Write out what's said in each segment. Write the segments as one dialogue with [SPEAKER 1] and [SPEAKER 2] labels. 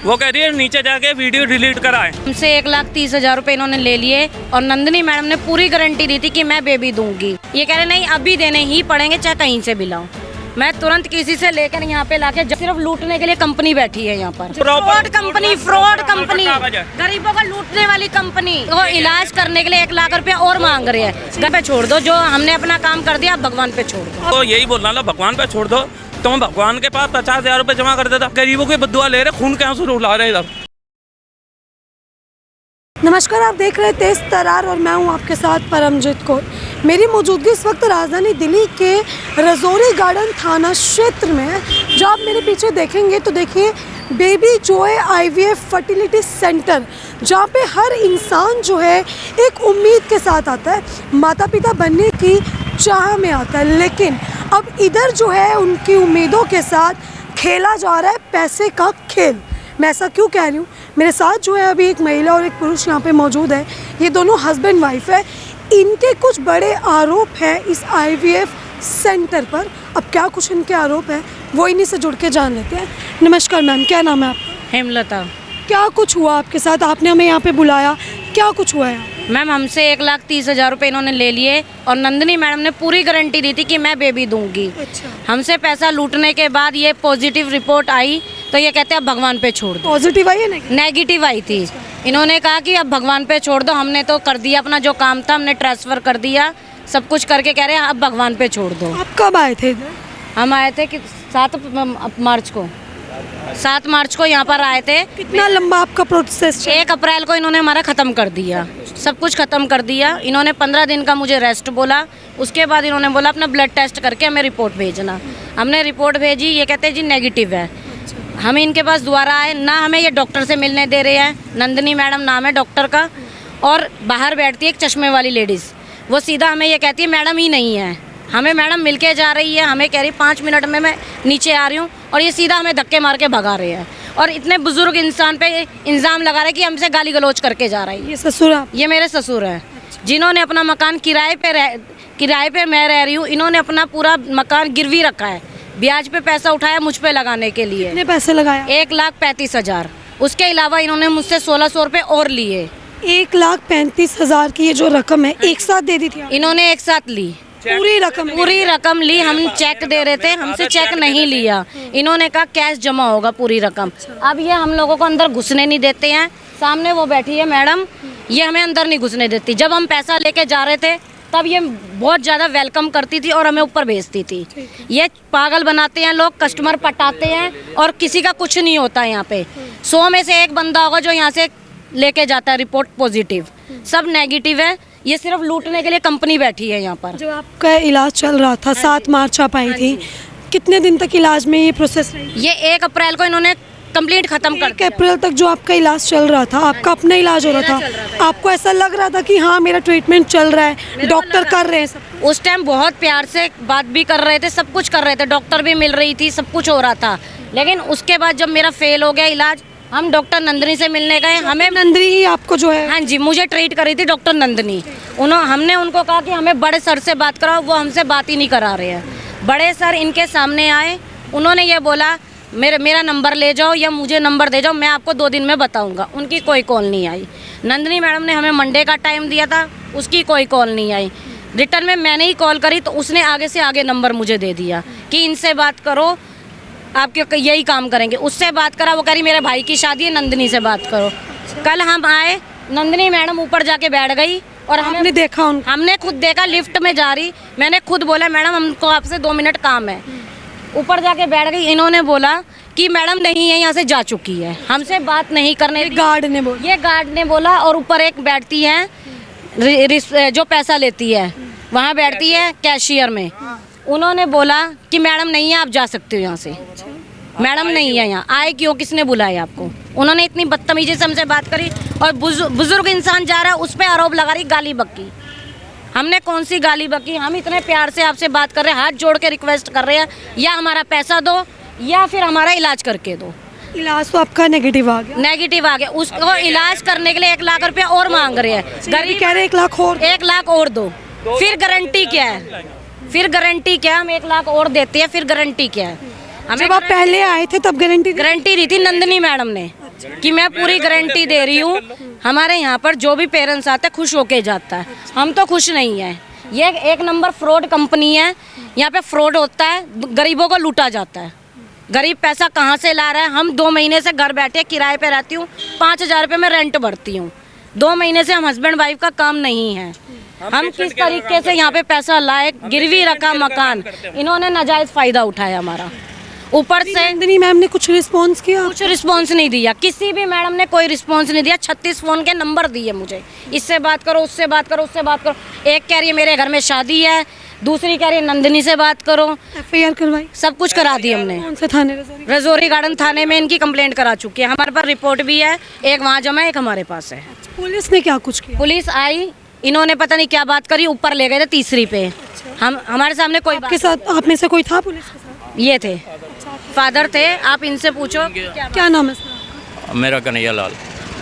[SPEAKER 1] वो कह रही है नीचे जाके वीडियो डिलीट कराए।
[SPEAKER 2] हमसे 1,30,000 रुपए इन्होंने ले लिए और नंदिनी मैडम ने पूरी गारंटी दी थी कि मैं बेबी दूंगी। ये कह रहे नहीं अभी देने ही पड़ेंगे चाहे कहीं से भी लाओ। मैं तुरंत किसी से लेकर यहाँ पे लाके सिर्फ लूटने के लिए कंपनी बैठी है यहाँ पर। फ्रॉड कंपनी गरीबों का लूटने वाली कंपनी। वो इलाज करने के लिए 1 लाख रुपया और मांग रहे हैं। घर पे छोड़ दो, जो हमने अपना काम कर दिया भगवान पे छोड़ दो।
[SPEAKER 1] तो यही बोलना लो, भगवान पे छोड़ दो। तुम भगवान के पास 50,000 रुपए जमा कर देता, गरीबों की बद्दुआ ले रहे, खून के आंसू रुला रहे इधर।
[SPEAKER 3] नमस्कार, आप देख रहे हैं तेज तरार और मैं हूं आपके साथ परमजीत कौर। मेरी मौजूदगी इस वक्त राजधानी दिल्ली के रजौरी गार्डन थाना क्षेत्र में है। जो आप मेरे पीछे देखेंगे तो देखिए baby Joy IVF fertility centre, जहां पे हर इंसान जो है एक उम्मीद के साथ आता है, माता पिता बनने की चाह में आता है। लेकिन अब इधर जो है उनकी उम्मीदों के साथ खेला जा रहा है पैसे का खेल। मैं ऐसा क्यों कह रही हूँ, मेरे साथ जो है अभी एक महिला और एक पुरुष यहाँ पे मौजूद है। ये दोनों हस्बैंड वाइफ है। इनके कुछ बड़े आरोप हैं इस IVF सेंटर पर। अब क्या कुछ इनके आरोप है वो इन्हीं से जुड़ के जान लेते हैं। नमस्कार मैम, क्या नाम है आपका?
[SPEAKER 2] हेमलता।
[SPEAKER 3] क्या कुछ हुआ आपके साथ? आपने हमें यहाँ पे बुलाया, क्या कुछ हुआ है?
[SPEAKER 2] मैम हमसे 1,30,000 रुपए इन्होंने ले लिए और नंदिनी मैडम ने पूरी गारंटी दी थी कि मैं बेबी दूंगी।
[SPEAKER 3] अच्छा।
[SPEAKER 2] हमसे पैसा लूटने के बाद ये पॉजिटिव रिपोर्ट आई तो ये कहते हैं अब भगवान पे छोड़ दो।
[SPEAKER 3] पॉजिटिव आई है?
[SPEAKER 2] नेगेटिव आई थी। इन्होंने कहा कि अब भगवान पे छोड़ दो। हमने तो कर दिया अपना जो काम था, हमने ट्रांसफ़र कर दिया, सब कुछ करके कह रहे हैं अब भगवान पे छोड़ दो।
[SPEAKER 3] आप कब आए थे इधर?
[SPEAKER 2] हम आए थे कि 7 मार्च को यहाँ पर आए थे।
[SPEAKER 3] कितना लंबा आपका प्रोसेस?
[SPEAKER 2] 1 अप्रैल को इन्होंने हमारा ख़त्म कर दिया, सब कुछ ख़त्म कर दिया। इन्होंने 15 दिन का मुझे रेस्ट बोला। उसके बाद इन्होंने बोला अपना ब्लड टेस्ट करके हमें रिपोर्ट भेजना। हमने रिपोर्ट भेजी, ये कहते हैं जी नेगेटिव है। हम इनके पास दोबारा आए ना, हमें ये डॉक्टर से मिलने दे रहे हैं। नंदिनी मैडम नाम है डॉक्टर का, और बाहर बैठती है एक चश्मे वाली लेडीज़। वो सीधा हमें ये कहती है मैडम ही नहीं है। हमें मैडम मिलके जा रही है, हमें कह रही 5 मिनट में मैं नीचे आ रही हूँ, और ये सीधा हमें धक्के मार के भगा रहे हैं। और इतने बुजुर्ग इंसान पे इल्ज़ाम लगा रहे हैं कि हमसे गाली गलौज करके जा रही है।
[SPEAKER 3] ये ससुर आप?
[SPEAKER 2] ये मेरे ससुर हैं, जिन्होंने अपना मकान किराए पे मैं रह रही हूँ। इन्होंने अपना पूरा मकान गिरवी रखा है, ब्याज पे पैसा उठाया मुझ पे लगाने के लिए।
[SPEAKER 3] कितने पैसे लगाया?
[SPEAKER 2] 1,35,000। उसके अलावा इन्होंने मुझसे 1,600 रुपये और लिए।
[SPEAKER 3] 1,35,000 की ये जो रकम है एक साथ दे दी थी आपने?
[SPEAKER 2] इन्होंने एक साथ ली,
[SPEAKER 3] पूरी रकम
[SPEAKER 2] ली। हम चेक दे रहे थे, हमसे चेक नहीं लिया। इन्होंने कहा कैश जमा होगा पूरी रकम। अब ये हम लोगों को अंदर घुसने नहीं देते हैं। सामने वो बैठी है मैडम, ये हमें अंदर नहीं घुसने देती। जब हम पैसा लेके जा रहे थे तब ये बहुत ज़्यादा वेलकम करती थी और हमें ऊपर भेजती थी। ये पागल बनाते हैं लोग, कस्टमर पटाते हैं और किसी का कुछ नहीं होता है यहाँ पे। 100 में से 1 बंदा होगा जो यहाँ से लेके जाता है रिपोर्ट पॉजिटिव, सब नेगेटिव है। ये सिर्फ लूटने के लिए कंपनी बैठी है यहाँ पर।
[SPEAKER 3] जो आपका इलाज चल रहा था 7 मार्च आप आई थी, कितने दिन तक इलाज में ये प्रोसेस रही?
[SPEAKER 2] ये 1 अप्रैल को इन्होंने कंप्लीट खत्म कर
[SPEAKER 3] 1 अप्रैल तक जो आपका इलाज चल रहा था, आपका अपना इलाज हो रहा था, आपको ऐसा लग रहा था कि हाँ मेरा ट्रीटमेंट चल रहा है, डॉक्टर कर रहे हैं सब?
[SPEAKER 2] उस टाइम बहुत प्यार से बात भी कर रहे थे, सब कुछ कर रहे थे, डॉक्टर भी मिल रही थी, सब कुछ हो रहा था। लेकिन उसके बाद जब मेरा फेल हो गया इलाज, हम डॉक्टर नंदिनी से मिलने गए। हमें
[SPEAKER 3] नंदिनी ही आपको जो है?
[SPEAKER 2] हाँ जी, मुझे ट्रीट करी थी डॉक्टर नंदिनी। हमने उनको कहा कि हमें बड़े सर से बात कराओ, वो हमसे बात ही नहीं करा रहे हैं। बड़े सर इनके सामने आए, उन्होंने ये बोला मेरा नंबर ले जाओ या मुझे नंबर दे जाओ, मैं आपको 2 दिन में बताऊंगा। उनकी कोई कॉल नहीं आई। नंदिनी मैडम ने हमें मंडे का टाइम दिया था, उसकी कोई कॉल नहीं आई। रिटर्न में मैंने ही कॉल करी तो उसने आगे से आगे नंबर मुझे दे दिया कि इनसे बात करो, आपके यही काम करेंगे। उससे बात करा, वो कह रही मेरे भाई की शादी है, नंदिनी से बात करो। कल हम आए, नंदिनी मैडम ऊपर जाके बैठ गई और
[SPEAKER 3] हमने देखा
[SPEAKER 2] हमने खुद देखा, लिफ्ट में जा रही। मैंने खुद बोला मैडम हमको आपसे 2 मिनट काम है। ऊपर जाके बैठ गई। इन्होंने बोला कि मैडम नहीं है, यहाँ से जा चुकी है, हमसे बात नहीं करने दी।
[SPEAKER 3] गार्ड ने बोला? ये
[SPEAKER 2] गार्ड ने बोला। और ऊपर एक बैठती है जो पैसा लेती है, वहाँ बैठती है कैशियर में। उन्होंने बोला कि मैडम नहीं है, आप जा सकते हो यहाँ से। मैडम नहीं है यहाँ। आए क्यों, किसने बुलाया आपको? उन्होंने इतनी बदतमीजी से हमसे बात करी। और बुजुर्ग इंसान जा रहा है, उस पर आरोप लगा रही गाली बक्की। हमने कौन सी गाली बकी? हम इतने प्यार से आपसे बात कर रहे हैं, हाथ जोड़ के रिक्वेस्ट कर रहे हैं, या हमारा पैसा दो या फिर हमारा इलाज करके दो।
[SPEAKER 3] इलाज तो आपका नेगेटिव आ गया?
[SPEAKER 2] नेगेटिव आ गया। उसको इलाज करने के लिए 1 लाख रुपया और मांग रहे हैं।
[SPEAKER 3] गरीब कह रहे 1 लाख और?
[SPEAKER 2] 1 लाख और दो, फिर गारंटी क्या है? फिर गारंटी क्या? हम 1 लाख और देते हैं, फिर गारंटी क्या है?
[SPEAKER 3] जब आप पहले आए थे तब गारंटी
[SPEAKER 2] दी थी नंदिनी मैडम ने। कि मैं पूरी गारंटी दे रही हूँ। हमारे यहाँ पर जो भी पेरेंट्स आते हैं खुश होके जाता है, हम तो खुश नहीं है। ये एक नंबर फ्रॉड कंपनी है, यहाँ पे फ्रॉड होता है, गरीबों को लूटा जाता है। गरीब पैसा कहाँ से ला रहा है? हम 2 महीने से घर बैठे किराए पे रहती हूँ, 5,000 रुपये में रेंट भरती हूँ। 2 महीने से हम हस्बैंड वाइफ का काम नहीं है। हम किस तरीके से यहाँ पे पैसा लाए, गिरवी रखा मकान, इन्होंने नाजायज फायदा उठाया हमारा। ऊपर से
[SPEAKER 3] नंदिनी मैम ने कुछ रिस्पॉन्स किया?
[SPEAKER 2] कुछ रिस्पॉन्स नहीं दिया, किसी भी मैडम ने कोई रिस्पॉन्स नहीं दिया। 36 फ़ोन के नंबर दिए मुझे, इससे बात करो, उससे बात करो, उससे बात करो। एक कह रही है मेरे घर में शादी है, दूसरी कह रही है नंदिनी से बात करो।
[SPEAKER 3] FIR करवाई?
[SPEAKER 2] सब कुछ करा दी हमने।
[SPEAKER 3] कौन से थाने?
[SPEAKER 2] रजौरी गार्डन थाने में इनकी कंप्लेंट करा चुकी है। हमारे पास रिपोर्ट भी है, एक वहाँ जमा है, एक हमारे पास है।
[SPEAKER 3] पुलिस ने क्या कुछ किया?
[SPEAKER 2] पुलिस आई, इन्होंने पता नहीं क्या बात करी, ऊपर ले गए थे तीसरी पे। हम हमारे सामने कोई
[SPEAKER 3] आपके साथ, आप में से कोई था पुलिस के साथ?
[SPEAKER 2] ये थे, फादर थे। आप इनसे पूछो
[SPEAKER 3] क्या नाम है सर?
[SPEAKER 4] मेरा कन्हैया लाल।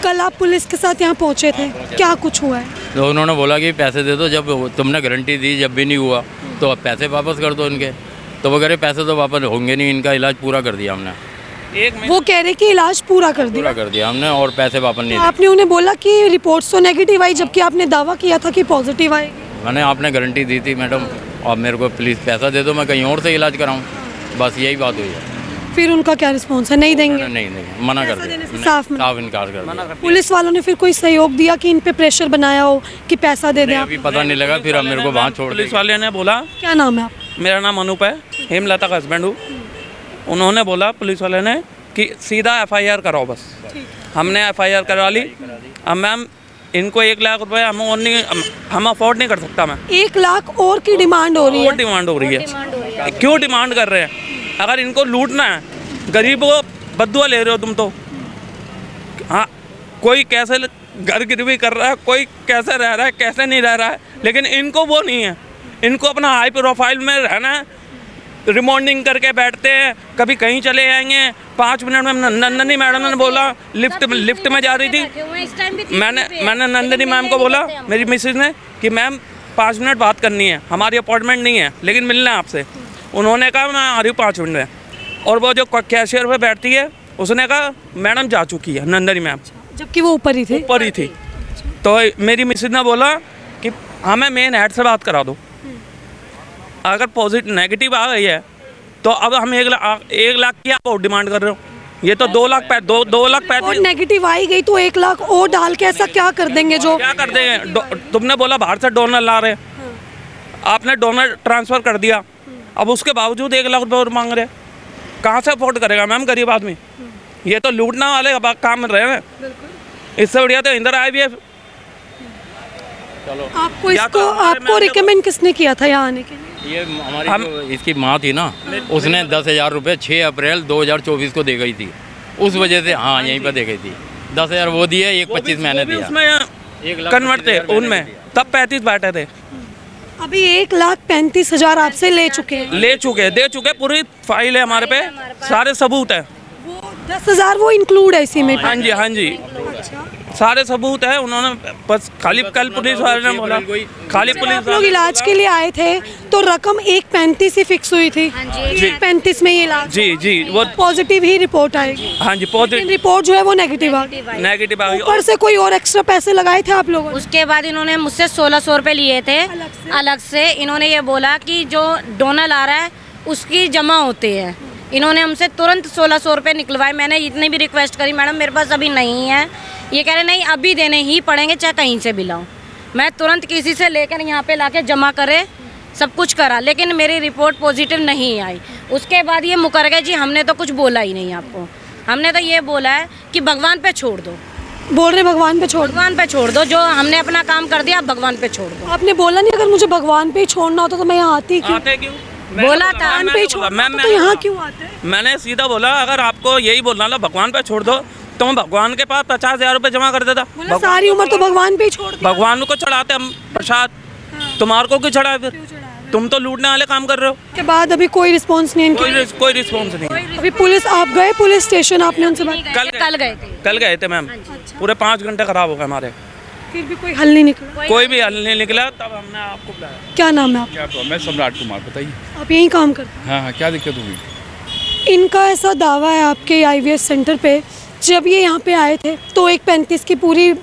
[SPEAKER 3] कल आप पुलिस के साथ यहाँ पहुँचे थे, क्या कुछ हुआ है?
[SPEAKER 4] तो उन्होंने बोला कि पैसे दे दो, जब तुमने गारंटी दी, जब भी नहीं हुआ तो अब पैसे वापस कर दो इनके। तो वो कह रहे पैसे तो वापस होंगे नहीं, इनका इलाज पूरा कर दिया हमने।
[SPEAKER 3] वो कह रहे कि इलाज पूरा कर दिया?
[SPEAKER 4] पूरा कर दिया हमने और पैसे वापस नहीं दिए।
[SPEAKER 3] आपने उन्हें बोला कि रिपोर्ट्स तो नेगेटिव आई, जबकि आपने दावा किया था कि पॉजिटिव आएगी।
[SPEAKER 4] मैंने आपने गारंटी दी थी मैडम, और मेरे को प्लीज़ पैसा दे दो, मैं कहीं और से इलाज कराऊँ, बस यही बात हुई है।
[SPEAKER 3] फिर उनका क्या रिस्पॉन्स है? नहीं देंगे?
[SPEAKER 4] नहीं नहीं, मना कर दिया,
[SPEAKER 3] साफ
[SPEAKER 4] साफ इनकार कर दिया।
[SPEAKER 3] पुलिस वालों ने फिर कोई सहयोग दिया कि इन पे प्रेशर बनाया हो कि पैसा दे दें?
[SPEAKER 4] अभी पता नहीं लगा, फिर अब मेरे को वहाँ छोड़
[SPEAKER 1] पुलिस
[SPEAKER 4] दिया।
[SPEAKER 1] वाले ने बोला,
[SPEAKER 3] क्या नाम है आप?
[SPEAKER 1] मेरा नाम अनूप है, हेमलता का हस्बैंड हूँ। उन्होंने बोला पुलिस वाले ने कि सीधा FIR कराओ बस। हमने FIR करा ली। अब मैम इनको 1 लाख रुपए हम अफोर्ड नहीं कर सकता। मैं
[SPEAKER 3] 1 लाख और की डिमांड हो रही
[SPEAKER 1] और
[SPEAKER 3] है।
[SPEAKER 1] डिमांड हो रही है। क्यों डिमांड कर रहे हैं? अगर इनको लूटना है, गरीबों को बद्दुआ ले रहे हो तुम तो। हाँ, कोई कैसे घर गिरवी कर रहा है, कोई कैसे रह रहा है, कैसे नहीं रह रहा है, लेकिन इनको वो नहीं है। इनको अपना हाई प्रोफाइल में रहना है, रिमॉन्डिंग करके बैठते हैं, कभी कहीं चले जाएंगे। 5 मिनट में नंदिनी मैडम ने बोला, लिफ्ट में जा रही थी, मैंने नंदिनी मैम को बोला, मेरी मिसेज ने, कि मैम 5 मिनट बात करनी है, हमारी अपॉइंटमेंट नहीं है लेकिन मिलना है आपसे। उन्होंने कहा मैं आ रही हूँ 5 मिनट में। और वो जो कैशियर पे बैठती है उसने कहा मैडम जा चुकी है नंदिनी मैम,
[SPEAKER 3] जबकि वो ऊपर ही थे।
[SPEAKER 1] ऊपर ही थी। तो मेरी मिसेज ने बोला कि हमें मेन हेड से बात करा दो, अगर पॉजिटिव नेगेटिव आ गई है तो अब हम 1 लाख की आप और डिमांड कर रहे हो। ये तो 2 लाख 2
[SPEAKER 3] और नेगेटिव आई गई तो 1 लाख और डाल के ऐसा क्या कर देंगे? जो
[SPEAKER 1] क्या कर देंगे? तुमने बोला बाहर से डोनर ला रहे, आपने डोनर ट्रांसफ़र कर दिया, अब उसके बावजूद 1 लाख रुपये और मांग रहे। कहाँ से अफोर्ड करेगा मैम गरीब आदमी? ये तो लूटने वाले काम रहे हैं। इससे बढ़िया तो इंदिरा IVF।
[SPEAKER 4] चलो,
[SPEAKER 3] आपको इसको आपको रिकमेंड किसने किया था यहाँ आने के लिए?
[SPEAKER 4] ये हमारी जो इसकी माँ थी ना, उसने 10,000 रुपये 6 अप्रैल 2024 को दे गई थी, उस वजह से। हाँ, यहीं पर दे गई थी। 10,000 वो दिए, 1,25 मैंने दिया।
[SPEAKER 1] उसमें कन्वर्ट थे उनमें, तब 35 बैठे थे।
[SPEAKER 3] अभी 1,35,000 आपसे ले चुके हैं?
[SPEAKER 1] दे चुके, पूरी फाइल है हमारे पे, सारे सबूत है।
[SPEAKER 3] वो 10,000 वो इंक्लूड है इसी में?
[SPEAKER 1] हाँ जी, हाँ जी, सारे सबूत है। उन्होंने बस खाली कल पुलिस वाले ने बोला, खाली पुलिस
[SPEAKER 3] आप लोग इलाज के लिए आए थे तो रकम 1,35 ही फिक्स हुई थी। 1,35 में ये इलाज?
[SPEAKER 1] जी, वो
[SPEAKER 3] पॉजिटिव ही रिपोर्ट आएगी।
[SPEAKER 1] हाँ जी, पॉजिटिव
[SPEAKER 3] रिपोर्ट जो है वो नेगेटिव आ गई। ऊपर से कोई और एक्स्ट्रा पैसे लगाए थे आप लोगों ने?
[SPEAKER 2] उसके बाद इन्होंने मुझसे 1,600 रुपये लिए थे अलग से। इन्होंने ये बोला कि जो डोनर आ रहा है उसकी जमा होते हैं। इन्होंने हमसे तुरंत 1,600 रुपये निकलवाए। मैंने इतनी भी रिक्वेस्ट करी, मैडम मेरे पास अभी नहीं है। ये कह रहे नहीं अभी देने ही पड़ेंगे, चाहे कहीं से भी लाओ। मैं तुरंत किसी से लेकर यहाँ पे लाके जमा करे, सब कुछ करा, लेकिन मेरी रिपोर्ट पॉजिटिव नहीं आई। उसके बाद ये मुकर गए, जी हमने तो कुछ बोला ही नहीं आपको, हमने तो ये बोला है कि भगवान पे छोड़ दो।
[SPEAKER 3] बोल रहे भगवान पे छोड़ दो?
[SPEAKER 2] भगवान पे छोड़ दो, जो हमने अपना काम कर दिया, आप भगवान पे छोड़ दो।
[SPEAKER 3] आपने बोला नहीं अगर मुझे भगवान पे ही छोड़ना होता तो मैं यहाँ आती क्यों?
[SPEAKER 2] बोला था
[SPEAKER 3] भगवान पे ही छोड़ना तो यहाँ क्यों आते?
[SPEAKER 1] मैंने सीधा बोला अगर आपको यही बोलना था भगवान पे छोड़ दो तो मैं भगवान के पास 50,000 रुपये जमा कर देता।
[SPEAKER 3] सारी उम्र तो भगवान पे ही छोड़ दिया।
[SPEAKER 1] भगवान को चढ़ाते हम प्रसाद, तुम्हारे को क्यों चढ़ाए? फिर तुम तो लूटने वाले काम कर रहे हो।
[SPEAKER 3] के बाद अभी कोई रिस्पॉन्स नहीं?
[SPEAKER 1] कोई रिस्पॉन्स नहीं।
[SPEAKER 3] अभी पुलिस, आप गए पुलिस स्टेशन, आपने उनसे बात?
[SPEAKER 2] कल गए थे
[SPEAKER 1] मैम। पूरे 5 घंटे खराब हो गए हमारे,
[SPEAKER 3] फिर भी कोई हल नहीं निकला?
[SPEAKER 1] कोई भी हल नहीं निकला। तब हमने आपको बुलाया।
[SPEAKER 3] क्या नाम है आपका?
[SPEAKER 5] क्या तो मैं सम्राट कुमार, बताइए।
[SPEAKER 3] आप यहीं काम करते हैं?
[SPEAKER 5] हाँ, क्या दिक्कत हुई?
[SPEAKER 3] इनका ऐसा दावा है आपके IVF सेंटर पे जब ये यहाँ पे आए थे तो 1.35 की पूरी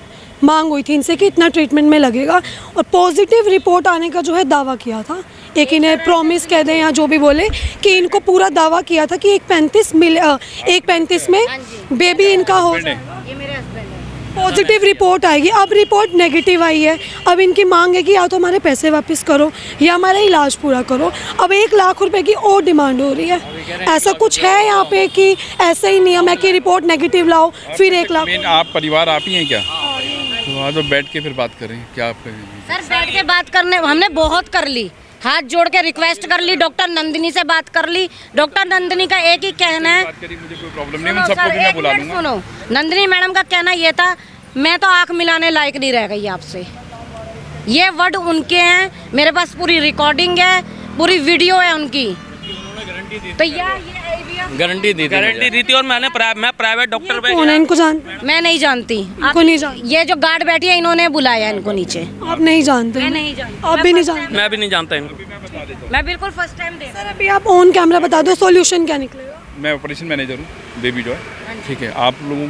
[SPEAKER 3] मांग हुई थी इनसे कि इतना ट्रीटमेंट में लगेगा, और पॉजिटिव रिपोर्ट आने का जो है दावा किया था। एक इन्हें प्रॉमिस कह दें या जो भी बोले कि इनको पूरा दावा किया था कि 1.35 में बेबी इनका हो जाएगा,
[SPEAKER 2] ये मेरे हस्बैंड है।
[SPEAKER 3] पॉजिटिव रिपोर्ट आएगी। अब रिपोर्ट नेगेटिव आई है। अब इनकी मांग है कि या तो हमारे पैसे वापस करो या हमारा इलाज पूरा करो। अब 1 लाख रुपए की और डिमांड हो रही है। ऐसा कुछ है यहाँ पे कि ऐसे ही नियम है कि रिपोर्ट नेगेटिव लाओ फिर 1 लाख?
[SPEAKER 5] मेन आप परिवार आप ही हैं क्या? तो वहाँ तो बैठ के फिर बात करें क्या आप करेंगे?
[SPEAKER 2] सर बैठ के बात करने हमने बहुत कर ली, हाथ जोड़ के रिक्वेस्ट कर ली, डॉक्टर नंदिनी से बात कर ली। डॉक्टर नंदिनी का एक ही कहना है,
[SPEAKER 5] बात करी, मुझे कोई प्रॉब्लम नहीं है, उन सबको भी मैं बुला लूँगा।
[SPEAKER 2] सुनो, नंदिनी मैडम का कहना ये था, मैं तो आंख मिलाने लायक नहीं रह गई आपसे। ये वर्ड उनके हैं, मेरे पास पूरी रिकॉर्डिंग है, पूरी वीडियो है उनकी। तो ये
[SPEAKER 4] गारंटी दी थी,
[SPEAKER 1] गारंटी दी थी। और मैं प्राइवेट डॉक्टर पे
[SPEAKER 3] कौन है? इनको जानते हैं?
[SPEAKER 2] मैं नहीं जानती,
[SPEAKER 3] इनको नहीं जानते?
[SPEAKER 2] ये जो गार्ड बैठी है इन्होंने बुलाया इनको नीचे।
[SPEAKER 3] आप नहीं जानते?
[SPEAKER 2] मैं नहीं जानती,
[SPEAKER 3] आप भी नहीं जानते?
[SPEAKER 1] मैं भी नहीं जानता इनको।
[SPEAKER 2] मैं बिल्कुल फर्स्ट टाइम देख
[SPEAKER 3] सर अभी आप ऑन कैमरा बता दो सोल्यूशन क्या निकलेगा?
[SPEAKER 5] मैं ऑपरेशन मैनेजर हूँ बेबी जॉय, ठीक है। आप लोगों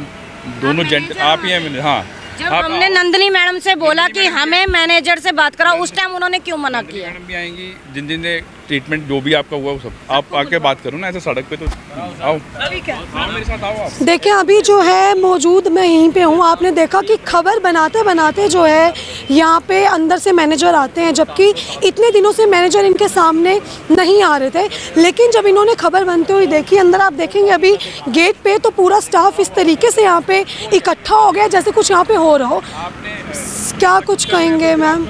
[SPEAKER 5] दोनों जेंट आप ही हैं। हाँ,
[SPEAKER 2] जब हमने नंदिनी मैडम से बोला कि हमें मैनेजर से बात कराओ, उस टाइम उन्होंने क्यों मना किया?
[SPEAKER 5] मैडम भी आएंगी, जिन जिन ने ट्रीटमेंट जो भी आपका हुआ वो सब आप आके बात करो ना, ऐसे सड़क पे तो आओ।
[SPEAKER 3] ठीक है,
[SPEAKER 5] आओ मेरे साथ, आओ आप।
[SPEAKER 3] देखिए अभी जो है मौजूद मैं यहीं पे हूँ। आपने देखा कि खबर बनाते बनाते जो है यहाँ पे अंदर से मैनेजर आते हैं, जबकि इतने दिनों से मैनेजर इनके सामने नहीं आ रहे थे। लेकिन जब इन्होंने खबर बनते हुए देखी, अंदर आप देखेंगे अभी गेट पे तो पूरा स्टाफ इस तरीके से यहाँ पे इकट्ठा हो गया जैसे कुछ यहाँ पे हो रहा हो। क्या कुछ कहेंगे मैम?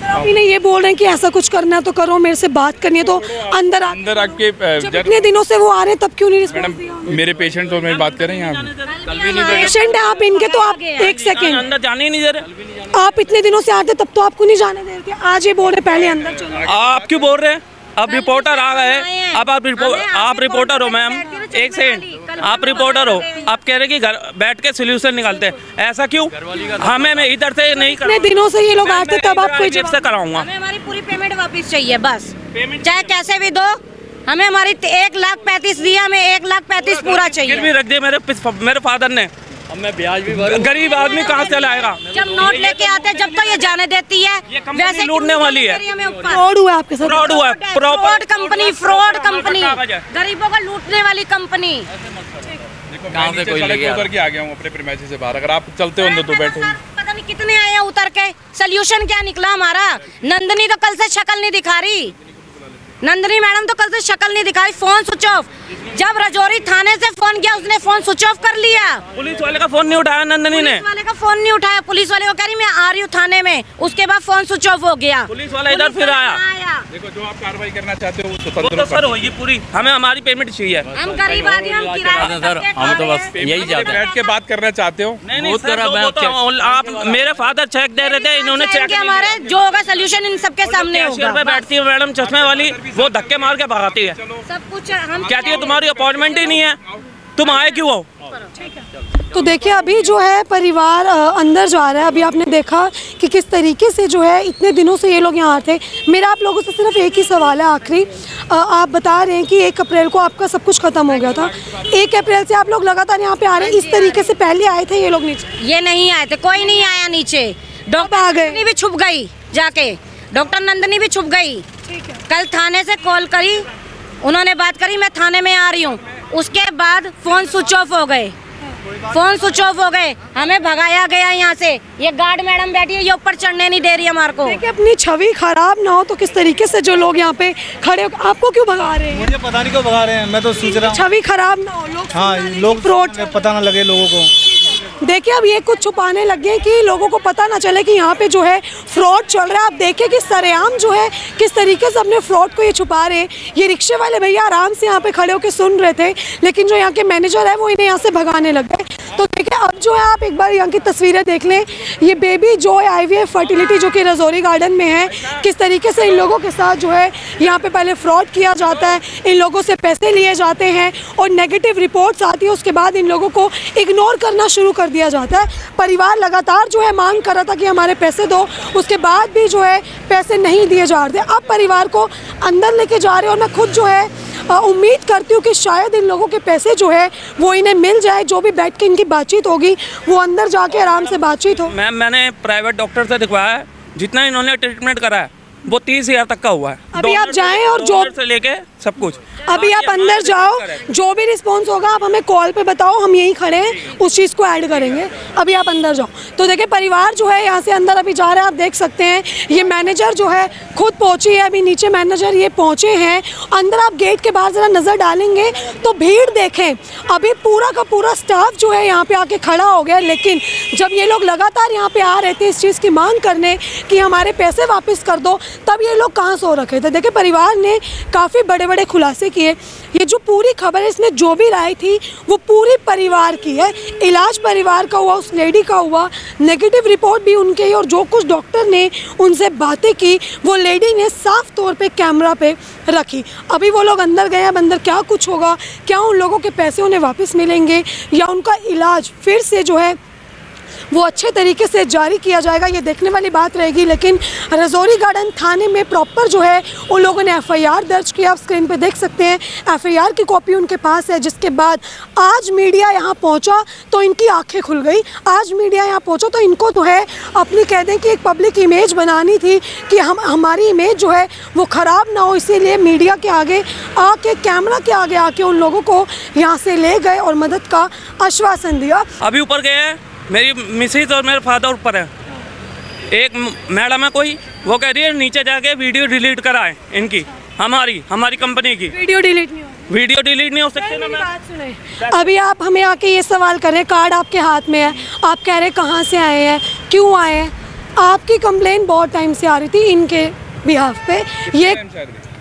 [SPEAKER 3] आप इन्हें ये बोल रहे हैं कि ऐसा कुछ करना है तो करो, मेरे से बात करनी है तो अंदर
[SPEAKER 5] अंदर आके
[SPEAKER 3] जब इतने दिनों से वो आ रहे हैं तब क्यों नहीं रिस्पॉन्स
[SPEAKER 5] मैडम
[SPEAKER 3] दिया?
[SPEAKER 5] मेरे पेशेंट तो मैं बात कर रहे हैं यहाँ पे।
[SPEAKER 4] कल भी नहीं बैठे।
[SPEAKER 3] पेशेंट है आप इनके, तो आप एक सेकेंड,
[SPEAKER 1] अंदर जाने ही नहीं दे रहे।
[SPEAKER 3] आप इतने दिनों से आते तब तो आपको नहीं जाने दे रहे थे, आज ये बोल रहे पहले अंदर चलो।
[SPEAKER 1] आप क्यों बोल रहे हैं? अब रिपोर्टर आ गए, अब आप रिपोर्टर हो मैम। एक सेकंड, आप रिपोर्टर हो, आप कह रहे कि घर बैठ के सोल्यूशन निकालते हैं, ऐसा क्यों? हमें मैं इधर से नहीं
[SPEAKER 3] इतने दिनों से ये लोग आते तब आप कोई
[SPEAKER 1] जेब से कराऊंगा।
[SPEAKER 2] हमें हमारी पूरी पेमेंट वापस चाहिए बस, चाहे कैसे भी दो। हमें हमारी 1,35,000 दिया, हमें 1,35,000 पूरा
[SPEAKER 1] फिर भी
[SPEAKER 2] चाहिए।
[SPEAKER 1] रख दिए मेरे फादर ने।
[SPEAKER 4] अब मैं ब्याज भी भरूं।
[SPEAKER 1] गरीब आदमी कहाँ से लाएगा?
[SPEAKER 2] जब नोट लेके आते हैं, जब तो ये जाने देती है,
[SPEAKER 1] ये कंपनी लूटने वाली है।
[SPEAKER 3] फ्रॉड हुआ आपके साथ?
[SPEAKER 1] फ्रॉड हुआ है,
[SPEAKER 2] फ्रॉड कंपनी, फ्रॉड कंपनी,
[SPEAKER 1] कागज है।
[SPEAKER 2] गरीबों को लूटने वाली कंपनी।
[SPEAKER 5] देखो
[SPEAKER 4] कहाँ
[SPEAKER 5] मैं
[SPEAKER 4] से
[SPEAKER 5] नीचे
[SPEAKER 4] कोई
[SPEAKER 5] सड़क
[SPEAKER 4] लेके
[SPEAKER 5] पे
[SPEAKER 4] आ
[SPEAKER 5] उतर के आ गया हूँ अपने प्रीमाइस से बाहर। अगर आप चलते हो तो बैठो।
[SPEAKER 2] सर, पता नहीं कितने आए हैं उतर के, सोल्यूशन क्या निकला हमारा? नंदिनी तो कल से शक्ल नहीं दिखा रही, नंदिनी मैडम तो कल से शक्ल नहीं दिखा रही। फोन स्विच ऑफ, जब राजौरी थाने से फोन किया उसने फोन स्विच ऑफ कर लिया।
[SPEAKER 1] पुलिस वाले का फोन नहीं उठाया नंदिनी ने।
[SPEAKER 2] पुलिस वाले का फोन नहीं उठाया, पुलिस वाले को कह रही मैं आ रही हूँ थाने में, उसके बाद फोन स्विच ऑफ हो गया।
[SPEAKER 1] पुलिस वाला इधर फिर आया।
[SPEAKER 5] देखो जो आप कार्रवाई करना चाहते हो वो
[SPEAKER 1] वो तो
[SPEAKER 5] स्वतंत्र
[SPEAKER 1] सर होगी पूरी, हमें हमारी पेमेंट चाहिए।
[SPEAKER 2] हम गरीब आदमी, हम किराए पे
[SPEAKER 4] सर,
[SPEAKER 2] करके
[SPEAKER 4] हम तो
[SPEAKER 2] खा
[SPEAKER 4] बस
[SPEAKER 2] रहे हैं।
[SPEAKER 4] यही चाहते हैं।
[SPEAKER 5] बैठ के बात करना चाहते हो।
[SPEAKER 1] नहीं
[SPEAKER 4] बहुत
[SPEAKER 1] सर,
[SPEAKER 4] करा मैं
[SPEAKER 1] वो तो आप मेरे फादर चेक दे रहे थे, इन्होंने चेक
[SPEAKER 2] जाएंगे हमारे, जो होगा सोल्यूशन इन सबके सामने
[SPEAKER 1] कैशियर
[SPEAKER 2] होगा।
[SPEAKER 1] पे बैठती है मैडम चश्मे वाली, वो धक्के मार के भगाती है।
[SPEAKER 2] सब कुछ हम
[SPEAKER 1] कहती है तुम्हारी अपॉइंटमेंट ही नहीं है, तुम आए क्यों हो?
[SPEAKER 3] तो देखिए अभी जो है परिवार अंदर जा रहा है। अभी आपने देखा कि किस तरीके से जो है इतने दिनों से ये लोग यहाँ थे। मेरा आप लोगों से सिर्फ एक ही सवाल है आखिरी। आप बता रहे हैं कि 1 अप्रैल को आपका सब कुछ खत्म हो गया था। 1 अप्रैल से आप लोग लगातार यहाँ पे आ रहे हैं, इस तरीके से पहले आए थे ये लोग नीचे?
[SPEAKER 2] ये नहीं आए थे, कोई नहीं आया नीचे। डॉक्टर
[SPEAKER 3] आ गए?
[SPEAKER 2] नंदिनी भी छुप गई जाके, डॉक्टर नंदिनी भी छुप गई। कल थाने से कॉल करी, उन्होंने बात करी मैं थाने में आ रही हूँ, उसके बाद फोन स्विच ऑफ हो गए, फोन स्विच ऑफ हो गए। हमें भगाया गया यहाँ से। ये गार्ड मैडम बैठी है, ये ऊपर चढ़ने नहीं दे रही हमारे को।
[SPEAKER 3] देखिए अपनी छवि खराब ना हो तो किस तरीके से जो लोग यहाँ पे खड़े हो, आपको क्यों भगा रहे हैं?
[SPEAKER 6] मुझे पता नहीं क्यों भगा रहे हैं, मैं तो सोच रहा हूँ।
[SPEAKER 3] छवि खराब ना हो, लोग
[SPEAKER 6] हाँ,
[SPEAKER 3] सुन रहे हैं
[SPEAKER 6] लोग
[SPEAKER 3] कि फ्रॉड
[SPEAKER 6] में पता ना लगे लोगों को।
[SPEAKER 3] देखिए अब ये कुछ छुपाने लगे कि लोगों को पता ना चले कि यहाँ पे जो है फ्रॉड चल रहा है। आप देखिए कि सरेआम जो है किस तरीके से अपने फ्रॉड को ये छुपा रहे हैं। ये रिक्शे वाले भैया आराम से यहाँ पे खड़े होकर सुन रहे थे, लेकिन जो यहाँ के मैनेजर है वो इन्हें यहाँ से भगाने लग गए। तो देखिए अब जो है आप एक बार यहाँ की तस्वीरें देख लें। ये बेबी जॉय IVF फर्टिलिटी जो कि राजौरी गार्डन में है, किस तरीके से इन लोगों के साथ जो है यहाँ पे पहले फ्रॉड किया जाता है, इन लोगों से पैसे लिए जाते हैं और नेगेटिव रिपोर्ट्स आती है, उसके बाद इन लोगों को इग्नोर करना शुरू कर दिया जाता है। परिवार लगातार जो है मांग कर रहा था कि हमारे पैसे दो, उसके बाद भी जो है पैसे नहीं दिए जा रहे थे। अब परिवार को अंदर लेके जा रहे हैं और मैं खुद जो है उम्मीद करती हूँ कि शायद इन लोगों के पैसे जो है वो इन्हें मिल जाए, जो भी बैठ के इनकी बातचीत होगी वो अंदर जाके आराम से बातचीत हो।
[SPEAKER 1] मैम मैंने प्राइवेट डॉक्टर से दिखवाया है, जितना इन्होंने ट्रीटमेंट करा है वो 30,000 तक का हुआ है।
[SPEAKER 3] अभी आप जाएं और जो
[SPEAKER 1] से लेके सब कुछ,
[SPEAKER 3] अभी आप अंदर जाओ, जो भी रिस्पॉन्स होगा आप हमें कॉल पे बताओ, हम यहीं खड़े हैं, उस चीज़ को ऐड करेंगे। अभी आप अंदर जाओ। तो देखिए परिवार जो है यहाँ से अंदर अभी जा रहा है, आप देख सकते हैं ये मैनेजर जो है खुद पहुँची है, अभी नीचे मैनेजर ये पहुँचे हैं। अंदर आप गेट के बाहर ज़रा नज़र डालेंगे तो भीड़ देखें, अभी पूरा का पूरा स्टाफ जो है यहाँ पे आके खड़ा हो गया। लेकिन जब ये लोग लगातार यहाँ पे आ रहे थे इस चीज़ की मांग करने कि हमारे पैसे वापस कर दो, तब ये लोग कहाँ सो रखे थे। देखिए परिवार ने काफ़ी बड़े बड़े खुलासे किए। ये जो पूरी खबर है इसमें जो भी राय थी वो पूरी परिवार की है। इलाज परिवार का हुआ, उस लेडी का हुआ, नेगेटिव रिपोर्ट भी उनके ही, और जो कुछ डॉक्टर ने उनसे बातें की वो लेडी ने साफ तौर पे कैमरा पे रखी। अभी वो लोग अंदर गए, अब अंदर क्या कुछ होगा, क्या उन लोगों के पैसे उन्हें वापस मिलेंगे या उनका इलाज फिर से जो है वो अच्छे तरीके से जारी किया जाएगा, ये देखने वाली बात रहेगी। लेकिन रजौरी गार्डन थाने में प्रॉपर जो है उन लोगों ने एफआईआर दर्ज किया। आप स्क्रीन पे देख सकते हैं एफआईआर की कॉपी उनके पास है, जिसके बाद आज मीडिया यहाँ पहुँचा तो इनकी आंखें खुल गई। आज मीडिया यहाँ पहुँचा तो इनको तो है अपनी कह दें कि एक पब्लिक इमेज बनानी थी कि हमारी इमेज जो है वो ख़राब ना हो, इसीलिए मीडिया के आगे आके, कैमरा के आगे आके उन लोगों को यहाँ से ले गए और मदद का आश्वासन दिया।
[SPEAKER 1] अभी ऊपर गए हैं, मेरी मिसेज और मेरे फादर ऊपर है। एक मैडम है कोई, वो कह रही है नीचे जाके वीडियो डिलीट कराएं इनकी, हमारी कंपनी की।
[SPEAKER 3] वीडियो डिलीट नहीं होगी,
[SPEAKER 1] वीडियो डिलीट नहीं हो सकती ना मैम।
[SPEAKER 3] बात सुने, अभी आप हमें आके ये सवाल कर रहे हैं, कार्ड आपके हाथ में है, आप कह रहे हैं कहाँ से आए हैं, क्यों आए हैं। आपकी कंप्लेन बहुत टाइम से आ रही थी इनके बिहाफ पे, ये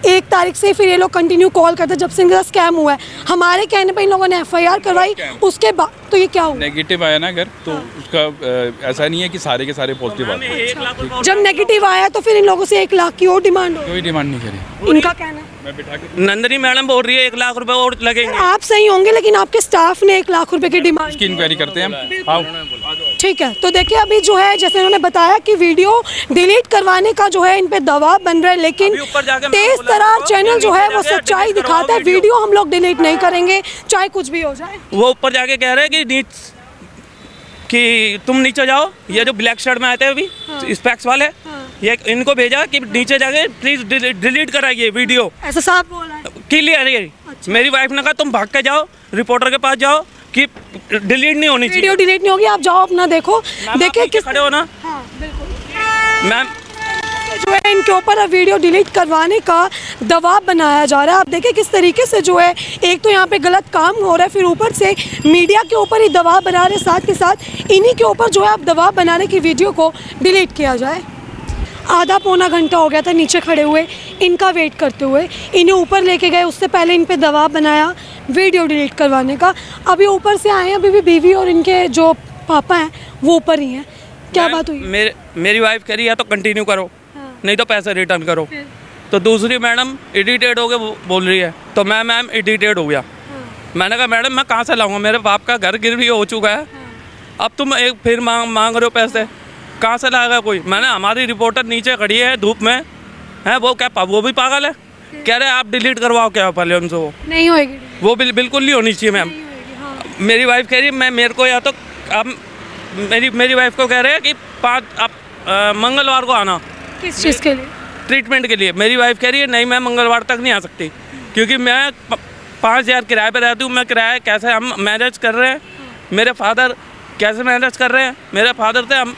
[SPEAKER 3] 1 तारीख से फिर ये लोग कंटिन्यू कॉल करते जब से इनका स्कैम हुआ है। हमारे कहने पर इन लोगों ने एफआईआर करवाई, उसके बाद तो ये क्या हुआ?
[SPEAKER 5] नेगेटिव आया ना अगर, तो उसका ऐसा नहीं है कि सारे के सारे पॉजिटिव आते हैं।
[SPEAKER 3] जब नेगेटिव आया तो फिर इन लोगों से 1 लाख की और डिमांड हो,
[SPEAKER 5] कोई डिमांड नहीं करी।
[SPEAKER 3] इनका कहना है
[SPEAKER 5] मैं बिठा के
[SPEAKER 1] नंदनी मैडम बोल रही है 1 लाख रुपए और लगेंगे।
[SPEAKER 3] आप सही होंगे, लेकिन आपके स्टाफ ने 1 लाख रुपए की डिमांड
[SPEAKER 5] उसकी इंक्वायरी करते हैं हम। आओ
[SPEAKER 3] ठीक है। तो देखिए अभी जो है जैसे उन्होंने बताया कि वीडियो डिलीट करवाने का जो है इन पे दबाव बन रहा है, लेकिन
[SPEAKER 1] अभी ऊपर जाके
[SPEAKER 3] तेज तरार चैनल जो है वो सच्चाई दिखाता है। वीडियो हम लोग डिलीट नहीं करेंगे चाहे कुछ भी हो जाए।
[SPEAKER 1] वो ऊपर जाके कह रहे हैं कि तुम नीचे जाओ, ये जो ब्लैक शर्ट में आते हैं अभी स्पेक्स वाले, ये इनको भेजा कि नीचे जाके प्लीज डिलीट कराइए वीडियो।
[SPEAKER 3] ऐसा साफ बोला है।
[SPEAKER 1] क्लियर है। मेरी वाइफ ने कहा तुम भाग के जाओ, रिपोर्टर के पास जाओ कि डिलीट नहीं होनी चाहिए।
[SPEAKER 3] वीडियो डिलीट नहीं होगी, आप जाओ अपना देखो। देखिए किस
[SPEAKER 1] खड़े हो ना
[SPEAKER 3] हाँ बिल्कुल
[SPEAKER 1] मैम,
[SPEAKER 3] जो है इनके ऊपर अब वीडियो डिलीट करवाने का दबाव बनाया जा रहा है। आप देखिए किस तरीके से जो है एक तो यहाँ पे गलत काम हो रहा है, फिर ऊपर से मीडिया के ऊपर ही दबाव बना रहे, साथ के साथ इन्हीं के ऊपर जो है आप दबाव बना रहे कि वीडियो को डिलीट किया जाए। आधा पौना घंटा हो गया था नीचे खड़े हुए इनका वेट करते हुए, इन्हें ऊपर लेके गए, उससे पहले इन पे दबाव बनाया वीडियो डिलीट करवाने का। अभी ऊपर से आए हैं, अभी भी बीवी और इनके जो पापा हैं वो ऊपर ही हैं। क्या बात हुई?
[SPEAKER 1] मेरी वाइफ कह रही है तो कंटिन्यू करो, नहीं तो पैसे रिटर्न करो। तो दूसरी मैडम इरिटेट हो के बोल रही है, तो मैं मैम इरिटेट हो गया। मैंने कहा मैडम मैं कहाँ से लाऊंगा, मेरे बाप का घर गिरवी हो चुका है, अब तुम एक फिर मांग रहे हो पैसे, कहाँ से लाएगा कोई। मैंने हमारी रिपोर्टर नीचे खड़ी है धूप में है, वो भी पागल है, कह रहे आप डिलीट करवाओ क्या पहले उनसे। वो
[SPEAKER 3] नहीं होएगी,
[SPEAKER 1] वो बिल्कुल नहीं होनी चाहिए मैम। मेरी वाइफ कह रही है मैं मेरे को या तो अब मेरी वाइफ को कह रहे हैं कि आप मंगलवार को आना।
[SPEAKER 3] किस चीज़ के लिए?
[SPEAKER 1] ट्रीटमेंट के लिए। मेरी वाइफ कह रही है नहीं मैं मंगलवार तक नहीं आ सकती, क्योंकि मैं 5,000 किराए पे रहती हूँ। मैं किराया कैसे, हम मैनेज कर रहे हैं, मेरे फादर कैसे मैनेज कर रहे हैं। मेरे फादर थे, हम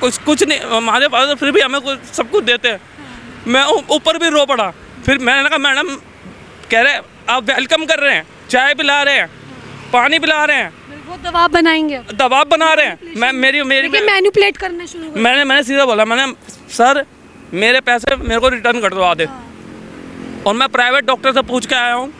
[SPEAKER 1] कुछ नहीं, हमारे फादर फिर भी हमें सब कुछ देते हैं। मैं ऊपर भी रो पड़ा। फिर मैंने कहा मैडम, कह रहे आप वेलकम कर रहे हैं, चाय पिला रहे हैं, पानी पिला रहे हैं,
[SPEAKER 3] वो दबाव बनाएंगे,
[SPEAKER 1] दबाव बना रहे हैं। मैं मेरी
[SPEAKER 3] मैनिपुलेट करना शुरू कर।
[SPEAKER 1] मैंने सीधा बोला, मैंने सर मेरे पैसे मेरे को रिटर्न कर दो आधे। और मैं प्राइवेट डॉक्टर से पूछ के आया हूँ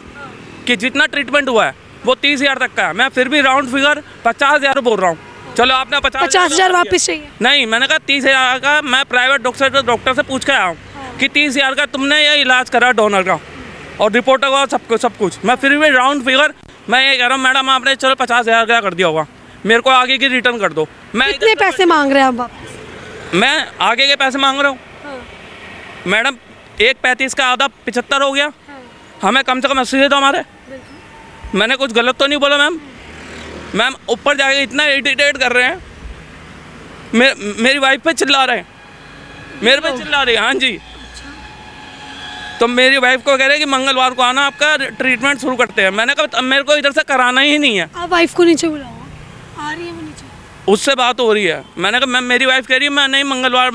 [SPEAKER 1] कि जितना ट्रीटमेंट हुआ है वो 30,000 तक का है। मैं फिर भी राउंड फिगर 50,000 बोल रहा हूँ। चलो आपने
[SPEAKER 3] 50,000 वापस चाहिए।
[SPEAKER 1] नहीं, मैंने कहा 30,000 का। मैं प्राइवेट डॉक्टर से पूछ के आया हूँ कि 30,000 का तुमने ये इलाज करा डोनर का और रिपोर्टर का सब कुछ। मैं फिर भी राउंड फिगर मैं ये कह रहा हूँ मैडम आपने चलो 50,000 का कर दिया होगा, मेरे को आगे की रिटर्न कर दो। मैं
[SPEAKER 3] कितने पैसे मांग रहे हैं आप?
[SPEAKER 1] मैं आगे के पैसे मांग रहा हूँ मैडम। 1,35 का आधा 75 हो गया। हमें कम से कम 80 दो हमारे। मैंने कुछ गलत तो नहीं बोला मैम। मैम ऊपर जाके इतना इरिटेट कर रहे हैं, मेरी वाइफ पे चिल्ला रहे हैं, मेरे पे चिल्ला रही है। हाँ जी, तो मेरी वाइफ को कह रहे हैं कि मंगलवार को आना, आपका ट्रीटमेंट शुरू करते हैं। मैंने कहा मेरे को इधर से कराना ही नहीं है।
[SPEAKER 3] आप वाइफ को नीचे बुलाओ, आ रही है वो नीचे।
[SPEAKER 1] उससे बात हो रही है। मैंने कहा मैम, मेरी वाइफ कह रही है मैं नहीं, मंगलवार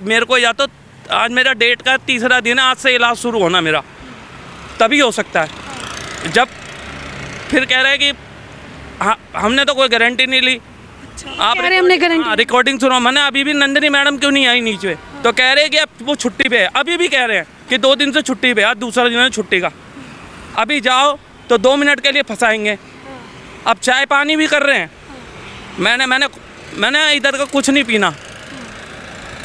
[SPEAKER 1] मेरे को या तो आज मेरा डेट का 3रा दिन है, आज से इलाज शुरू होना मेरा, तभी हो सकता है। जब फिर कह रहे हैं कि हाँ, हमने तो कोई गारंटी नहीं ली।
[SPEAKER 3] आप कह रहे हमने गारंटी।
[SPEAKER 1] रिकॉर्डिंग सुनो। मैंने अभी भी नंदिनी मैडम क्यों नहीं आई नीचे, तो कह रहे हैं कि अब वो छुट्टी पे है। अभी भी कह रहे हैं कि 2 दिन से छुट्टी पे, आज दूसरा दिन है छुट्टी का। अभी जाओ तो 2 मिनट के लिए फंसाएंगे। अब चाय पानी भी कर रहे हैं। मैंने इधर का कुछ नहीं पीना।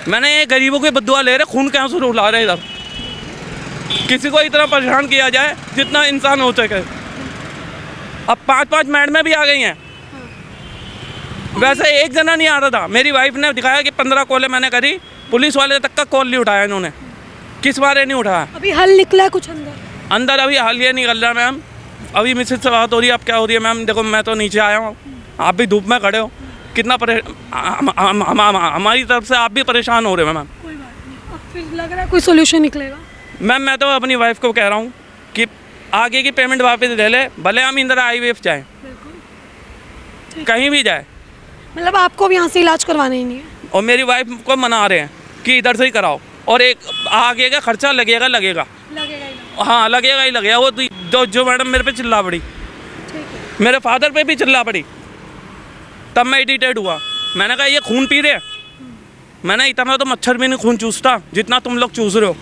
[SPEAKER 1] मैंने ये गरीबों की बद्दुआ ले रहे, खून के आंसू रुला रहे इधर। किसी को इतना परेशान किया जाए जितना इंसान हो सके। अब 5-5 मैडमें भी आ गई हैं। वैसे एक जना नहीं आ रहा था। मेरी वाइफ ने दिखाया कि 15 कॉलें मैंने करी, पुलिस वाले तक का कॉल नहीं उठाया इन्होंने। किस बारे नहीं उठाया।
[SPEAKER 3] अभी हल निकला है कुछ
[SPEAKER 1] अंदर अभी हाल ये निकल रहा है मैम। अभी मिसेज से बात हो रही है। अब क्या हो रही है मैम, देखो मैं तो नीचे आया हूँ, आप भी धूप में खड़े हो, कितना हमारी तरफ से आप भी परेशान हो रहे हो मैम।
[SPEAKER 3] कोई बात नहीं, अब फिर लग रहा है कोई सोल्यूशन निकलेगा।
[SPEAKER 1] मैम मैं तो अपनी वाइफ को कह रहा हूँ कि आगे की पेमेंट वापस ले ले, भले हम इंदिरा IVF जाएँ, कहीं भी जाए।
[SPEAKER 3] मतलब आपको भी यहाँ से इलाज करवाना ही नहीं है।
[SPEAKER 1] और मेरी वाइफ को मना रहे हैं कि इधर से ही कराओ, और एक आगे का खर्चा लगेगा। हाँ लगेगा ही लगेगा। वो जो मैडम मेरे पे चिल्ला पड़ी, मेरे फादर पे भी चिल्ला पड़ी, तब मैं इरिटेट हुआ। मैंने कहा ये खून पी रहे हैं। मैंने इतना तो मच्छर भी नहीं खून चूसता जितना तुम लोग चूस रहे हो।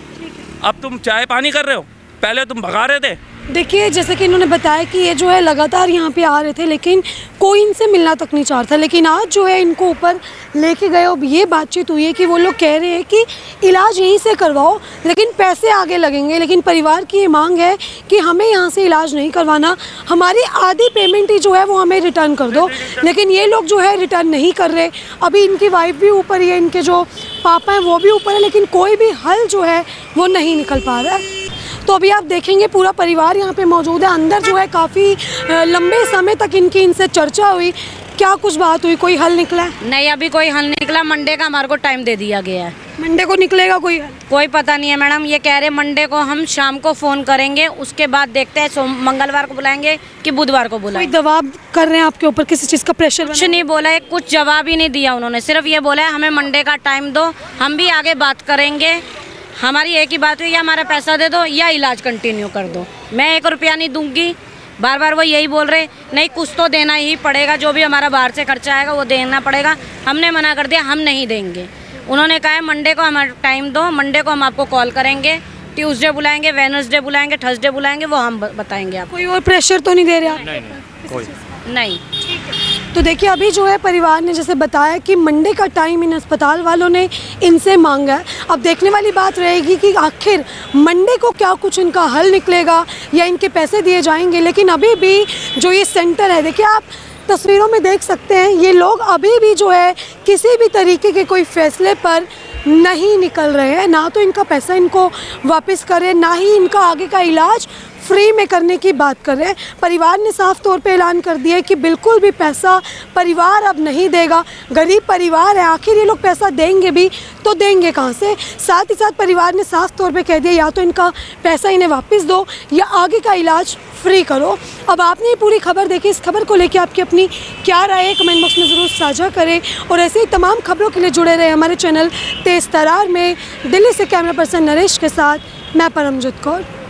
[SPEAKER 1] अब तुम चाय पानी कर रहे हो, पहले तुम भगा रहे थे।
[SPEAKER 3] देखिए जैसे कि इन्होंने बताया कि ये जो है लगातार यहाँ पे आ रहे थे, लेकिन कोई इनसे मिलना तक नहीं चाहता। लेकिन आज जो है इनको ऊपर लेके गए और ये बातचीत हुई है कि वो लोग कह रहे हैं कि इलाज यहीं से करवाओ, लेकिन पैसे आगे लगेंगे। लेकिन परिवार की ये मांग है कि हमें यहाँ से इलाज नहीं करवाना, हमारी आधी पेमेंट ही जो है वो हमें रिटर्न कर दो। लेकिन ये लोग जो है रिटर्न नहीं कर रहे। अभी इनकी वाइफ भी ऊपर ही है, इनके जो पापा हैं वो भी ऊपर है, लेकिन कोई भी हल जो है वो नहीं निकल पा रहा है। तो अभी आप देखेंगे पूरा परिवार यहाँ पे मौजूद है। अंदर जो है काफ़ी लंबे समय तक इनसे चर्चा हुई। क्या कुछ बात हुई, कोई हल निकला है?
[SPEAKER 2] नहीं, अभी कोई हल निकला। मंडे का हमारे को टाइम दे दिया गया है।
[SPEAKER 3] मंडे को निकलेगा कोई हल?
[SPEAKER 2] कोई पता नहीं है मैडम। ये कह रहे मंडे को हम शाम को फ़ोन करेंगे, उसके बाद देखते हैं मंगलवार को बुलाएंगे कि बुधवार को
[SPEAKER 3] कोई
[SPEAKER 2] बुलाएंगे।
[SPEAKER 3] दबाव कर रहे हैं आपके ऊपर, किसी चीज़ का प्रेशर?
[SPEAKER 2] कुछ नहीं बोला है, कुछ जवाब ही नहीं दिया उन्होंने। सिर्फ ये बोला है हमें मंडे का टाइम दो, हम भी आगे बात करेंगे। हमारी एक ही बात हुई, या हमारा पैसा दे दो या इलाज कंटिन्यू कर दो। मैं 1 रुपया नहीं दूंगी। बार बार वो यही बोल रहे, नहीं कुछ तो देना ही पड़ेगा, जो भी हमारा बाहर से खर्चा आएगा वो देना पड़ेगा। हमने मना कर दिया, हम नहीं देंगे। उन्होंने कहा है मंडे को हमारा टाइम दो, मंडे को हम आपको कॉल करेंगे, ट्यूसडे बुलाएंगे, वेडनेसडे बुलाएंगे, थर्सडे बुलाएंगे, वो हम बताएंगे आपको।
[SPEAKER 3] कोई और प्रेशर तो नहीं दे रहे आप?
[SPEAKER 2] नहीं।
[SPEAKER 3] तो देखिए अभी जो है परिवार ने जैसे बताया कि मंडे का टाइम इन अस्पताल वालों ने इनसे मांगा है। अब देखने वाली बात रहेगी कि आखिर मंडे को क्या कुछ इनका हल निकलेगा या इनके पैसे दिए जाएंगे। लेकिन अभी भी जो ये सेंटर है, देखिए आप तस्वीरों में देख सकते हैं, ये लोग अभी भी जो है किसी भी तरीके के कोई फैसले पर नहीं निकल रहे हैं। ना तो इनका पैसा इनको वापस करें, ना ही इनका आगे का इलाज फ्री में करने की बात कर रहे हैं। परिवार ने साफ तौर पे ऐलान कर दिया है कि बिल्कुल भी पैसा परिवार अब नहीं देगा। गरीब परिवार है, आखिर ये लोग पैसा देंगे भी तो देंगे कहाँ से? साथ ही साथ परिवार ने साफ तौर पे कह दिया या तो इनका पैसा इन्हें वापस दो या आगे का इलाज फ्री करो। अब आपने ये पूरी खबर देखी, इस खबर को लेकर आपकी अपनी क्या राय है कमेंट बॉक्स में ज़रूर साझा करें। और ऐसे ही तमाम खबरों के लिए जुड़े रहे हमारे चैनल तेज़ तरार में। दिल्ली से कैमरा पर्सन नरेश के साथ मैं परमजीत कौर।